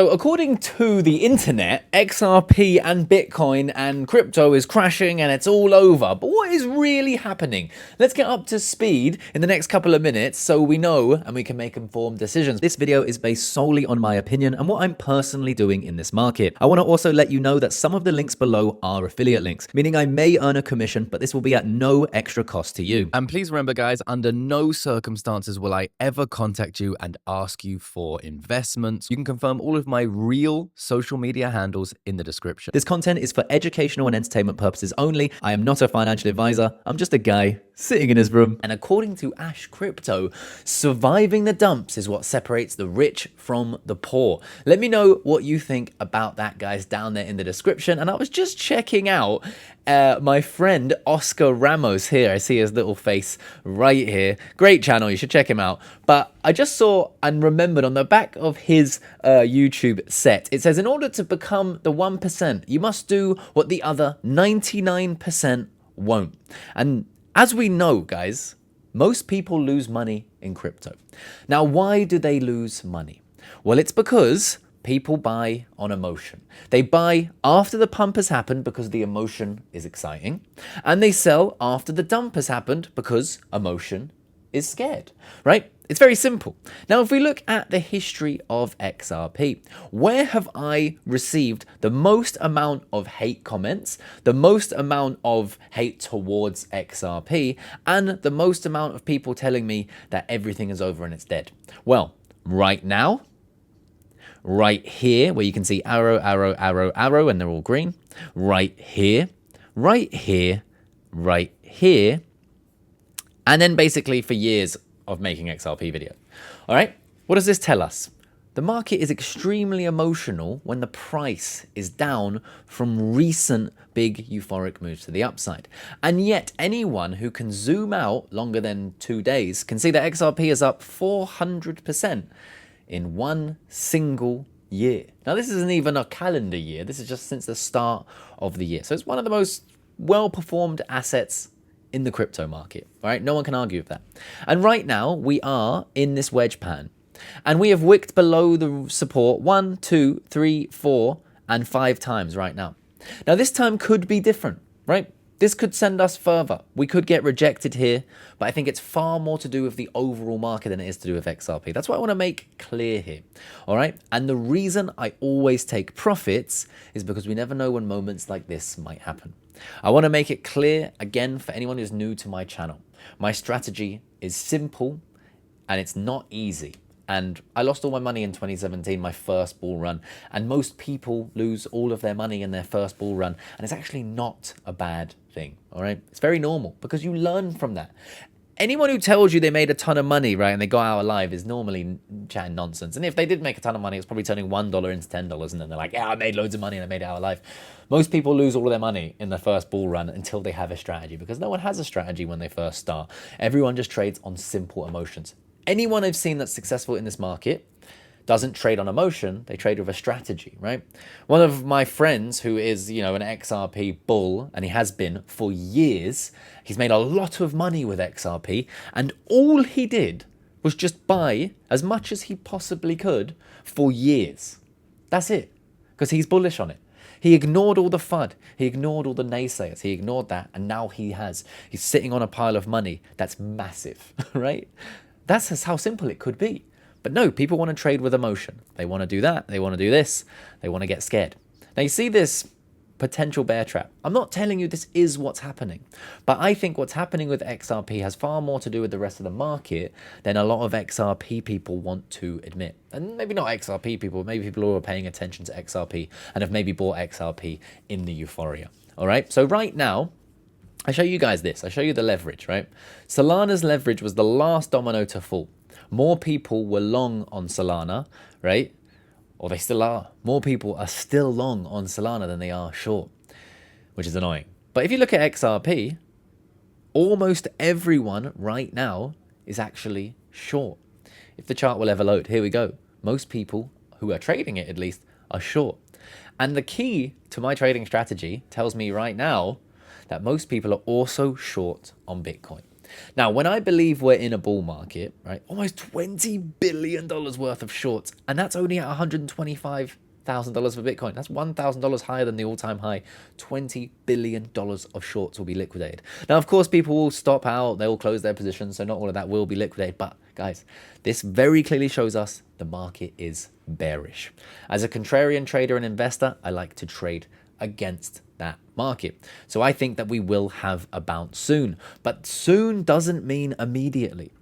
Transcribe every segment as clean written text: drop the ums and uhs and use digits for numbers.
So according to the internet, XRP and Bitcoin and crypto is crashing and it's all over. But what is really happening? Let's get up to speed in the next couple of minutes so we know and we can make informed decisions. This video is based solely on my opinion and what I'm personally doing in this market. I want to also let you know that some of the links below are affiliate links, meaning I may earn a commission, but this will be at no extra cost to you. And please remember, guys, under no circumstances will I ever contact you and ask you for investments. You can confirm all of my real social media handles in the description. This content is for educational and entertainment purposes only. I am not a financial advisor. I'm just a guy sitting in his room. And according to Ash Crypto, surviving the dumps is what separates the rich from the poor. Let me know what you think about that, guys, down there in the description. And I was just checking out my friend Oscar Ramos here. I see his little face right here. Great channel. You should check him out. But I just saw and remembered on the back of his YouTube set, it says, in order to become the 1%, you must do what the other 99% won't. And as we know, guys, most people lose money in crypto. Now, why do they lose money? Well, it's because people buy on emotion. They buy after the pump has happened because the emotion is exciting, and they sell after the dump has happened because emotion is scared, right? It's very simple. Now, if we look at the history of XRP, where have I received the most amount of hate comments, the most amount of hate towards XRP, and the most amount of people telling me that everything is over and it's dead? Well, right now, right here, where you can see arrow, arrow, arrow, arrow, and they're all green. Right here, right here, right here. And then basically for years of making XRP video. All right, what does this tell us? The market is extremely emotional when the price is down from recent big euphoric moves to the upside. And yet anyone who can zoom out longer than 2 days can see that XRP is up 400% in one single year. Now, this isn't even a calendar year. This is just since the start of the year. So it's one of the most well-performed assets in the crypto market, all right? No one can argue with that. And right now we are in this wedge pattern and we have wicked below the support 1, 2, 3, 4, and 5 times right now. Now this time could be different, right? This could send us further. We could get rejected here, but I think it's far more to do with the overall market than it is to do with XRP. That's what I want to make clear here, all right? And the reason I always take profits is because we never know when moments like this might happen. I want to make it clear, again, for anyone who's new to my channel, my strategy is simple and it's not easy. And I lost all my money in 2017, my first bull run. And most people lose all of their money in their first bull run. And it's actually not a bad thing, all right? It's very normal because you learn from that. Anyone who tells you they made a ton of money, right, and they got out alive is normally chatting nonsense. And if they did make a ton of money, it's probably turning $1 into $10, and then they're like, yeah, I made loads of money and I made it out alive. Most people lose all of their money in their first bull run until they have a strategy, because no one has a strategy when they first start. Everyone just trades on simple emotions. Anyone I've seen that's successful in this market doesn't trade on emotion, they trade with a strategy, right? One of my friends who is, you know, an XRP bull, and he has been for years, he's made a lot of money with XRP, and all he did was just buy as much as he possibly could for years. That's it, because he's bullish on it. He ignored all the FUD, he ignored all the naysayers, he ignored that, and now he's sitting on a pile of money that's massive, right? That's just how simple it could be. But no, people want to trade with emotion. They want to do that. They want to do this. They want to get scared. Now you see this potential bear trap. I'm not telling you this is what's happening, but I think what's happening with XRP has far more to do with the rest of the market than a lot of XRP people want to admit. And maybe not XRP people, maybe people who are paying attention to XRP and have maybe bought XRP in the euphoria. All right. So right now, I show you guys this. I show you the leverage, right? Solana's leverage was the last domino to fall. More people were long on Solana, right? Or they still are. More people are still long on Solana than they are short, which is annoying. But if you look at XRP, almost everyone right now is actually short. If the chart will ever load, here we go. Most people who are trading it, at least, are short. And the key to my trading strategy tells me right now that most people are also short on Bitcoin. Now, when I believe we're in a bull market, right, almost $20 billion worth of shorts, and that's only at $125,000 for Bitcoin. That's $1,000 higher than the all-time high. $20 billion of shorts will be liquidated. Now, of course, people will stop out. They will close their positions, so not all of that will be liquidated. But, guys, this very clearly shows us the market is bearish. As a contrarian trader and investor, I like to trade against that market. So I think that we will have a bounce soon. But soon doesn't mean immediately.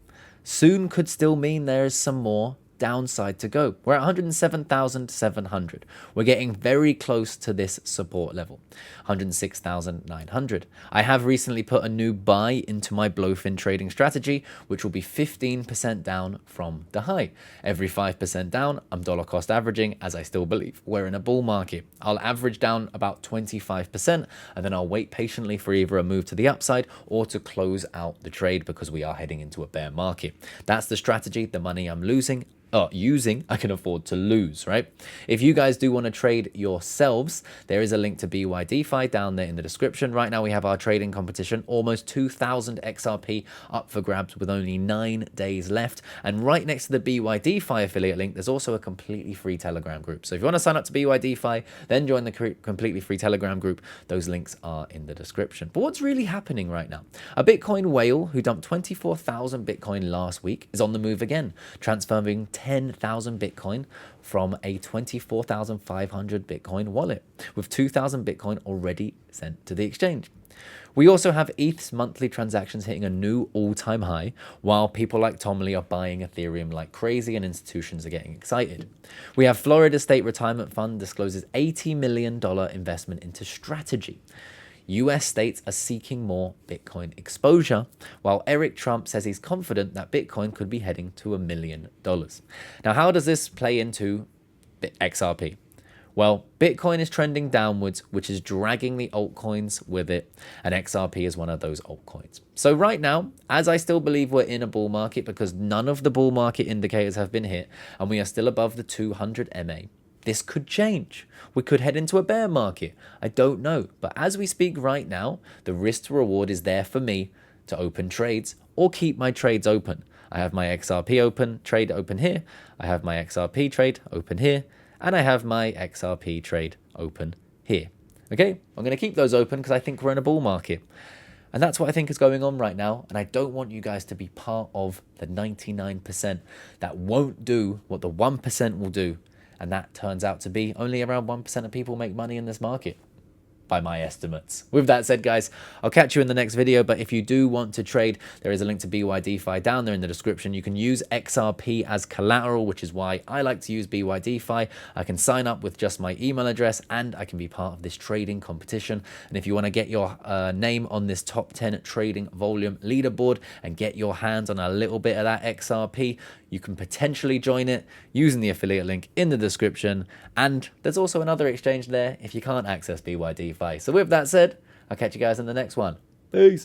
Soon could still mean there is some more downside to go. We're at 107,700. We're getting very close to this support level, 106,900. I have recently put a new buy into my blowfin trading strategy, which will be 15% down from the high. Every 5% down, I'm dollar cost averaging, as I still believe we're in a bull market. I'll average down about 25%, and then I'll wait patiently for either a move to the upside or to close out the trade because we are heading into a bear market. That's the strategy. The money I'm using, I can afford to lose, right? If you guys do want to trade yourselves, there is a link to BYDFI down there in the description. Right now we have our trading competition, almost 2,000 XRP up for grabs with only 9 days left. And right next to the BYDFI affiliate link, there's also a completely free Telegram group. So if you want to sign up to BYDFI, then join the completely free Telegram group. Those links are in the description. But what's really happening right now? A Bitcoin whale who dumped 24,000 Bitcoin last week is on the move again, transferring 10,000 Bitcoin from a 24,500 Bitcoin wallet, with 2,000 Bitcoin already sent to the exchange. We also have ETH's monthly transactions hitting a new all-time high, while people like Tom Lee are buying Ethereum like crazy and institutions are getting excited. We have Florida State Retirement Fund discloses $80 million investment into Strategy. US states are seeking more Bitcoin exposure, while Eric Trump says he's confident that Bitcoin could be heading to $1 million. Now, how does this play into XRP? Well, Bitcoin is trending downwards, which is dragging the altcoins with it, and XRP is one of those altcoins. So right now, as I still believe we're in a bull market because none of the bull market indicators have been hit, and we are still above the 200 MA, this could change. We could head into a bear market. I don't know. But as we speak right now, the risk to reward is there for me to open trades or keep my trades open. I have my XRP trade open here. I have my XRP trade open here. And I have my XRP trade open here. Okay, I'm going to keep those open because I think we're in a bull market. And that's what I think is going on right now. And I don't want you guys to be part of the 99% that won't do what the 1% will do. And that turns out to be only around 1% of people make money in this market, by my estimates. With that said, guys, I'll catch you in the next video. But if you do want to trade, there is a link to BYDFI down there in the description. You can use XRP as collateral, which is why I like to use BYDFI. I can sign up with just my email address and I can be part of this trading competition. And if you want to get your name on this top 10 trading volume leaderboard and get your hands on a little bit of that XRP, you can potentially join it using the affiliate link in the description. And there's also another exchange there if you can't access BYDFI. So with that said, I'll catch you guys in the next one. Peace.